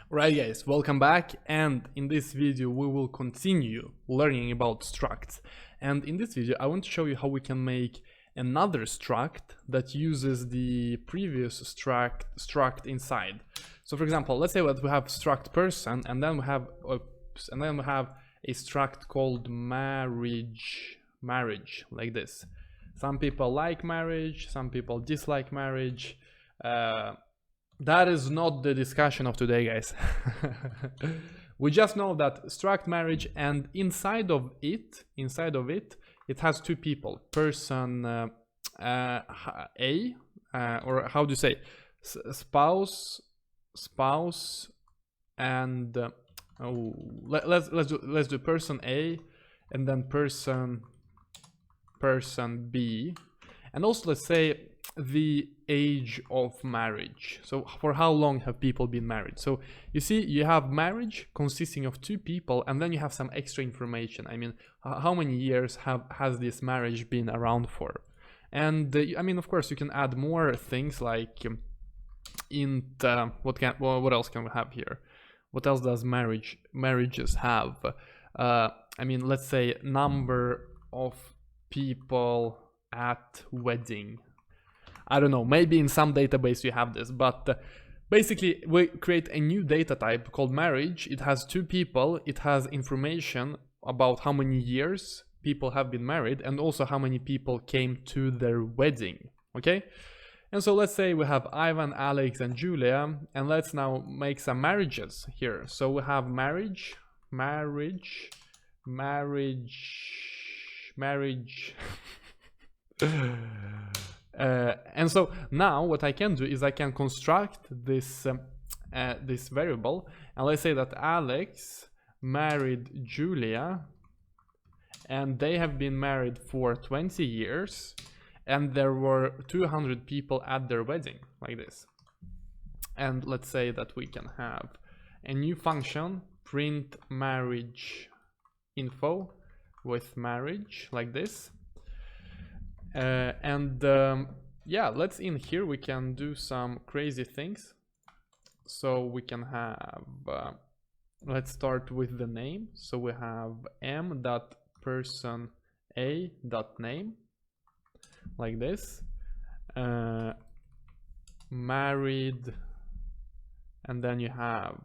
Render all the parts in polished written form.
Right guys, welcome back, and in this video we will continue learning about structs. And in this video I want to show you how we can make another struct that uses the previous struct inside. So for example, let's say that we have struct person, and then we have a struct called marriage, like this. Some people like marriage, some people dislike marriage. That is not the discussion of today, guys. We just know that struct marriage, and inside of it it has two people, person A, or how do you say, spouse, and let's do person A, and then person B, and also let's say the age of marriage. So for how long have people been married? So you see, you have marriage consisting of two people, and then you have some extra information. I mean, how many years has this marriage been around for? And I mean, of course, you can add more things like what else can we have here? What else does marriages have? I mean, let's say number of people at wedding. I don't know, maybe in some database you have this, but basically we create a new data type called marriage. It has two people, it has information about how many years people have been married, and also how many people came to their wedding, okay? And so let's say we have Ivan, Alex, and Julia, and let's now make some marriages here. So we have marriage. And so now what I can do is I can construct this this variable, and let's say that Alex married Julia, and they have been married for 20 years, and there were 200 people at their wedding, like this. And let's say that we can have a new function, print marriage info with marriage, like this. Yeah, let's in here we can do some crazy things. So we can have let's start with the name. So we have m.person_a.name, like this, married, and then you have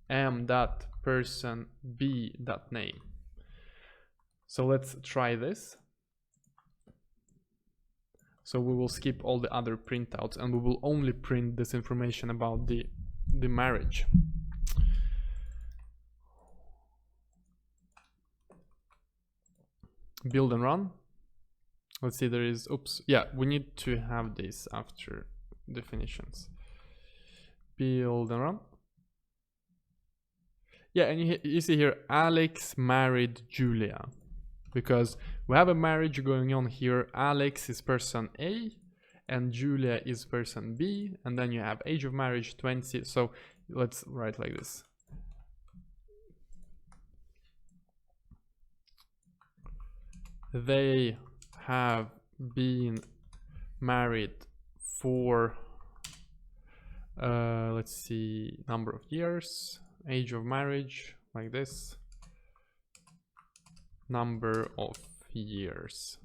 m.person_b.name. So let's try this. So we will skip all the other printouts, and we will only print this information about the marriage. Build and run. Let's see, there is, oops, yeah, we need to have this after definitions. Build and run. Yeah, and you see here, Alex married Julia, because we have a marriage going on here. Alex is person A and Julia is person B, and then you have age of marriage 20. So let's write like this. They have been married for let's see, number of years, age of marriage, like this, number of years.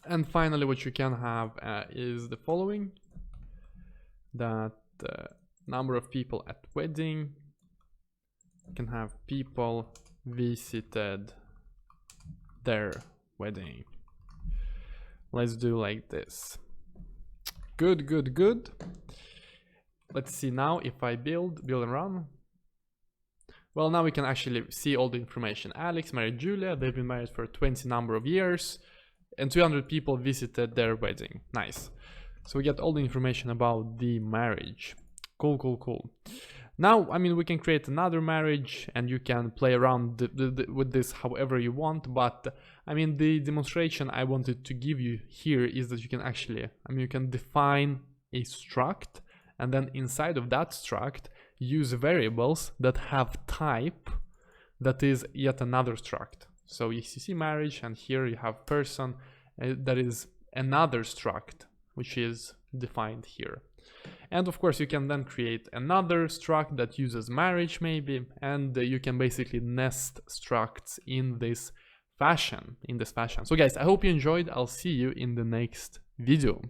And finally what you can have is the following, that number of people at wedding. You can have people visited their wedding. Let's do like this. Good. Let's see now if I build and run. Well, now we can actually see all the information. Alex married Julia, they've been married for 20 number of years, and 200 people visited their wedding. Nice. So we get all the information about the marriage. Cool. Now, I mean, we can create another marriage, and you can play around with this however you want, but I mean, the demonstration I wanted to give you here is that you can actually, I mean, you can define a struct, and then inside of that struct use variables that have type that is yet another struct. So you see marriage, and here you have person, that is another struct, which is defined here. And of course you can then create another struct that uses marriage maybe, and you can basically nest structs in this fashion. So guys, I hope you enjoyed. I'll see you in the next video.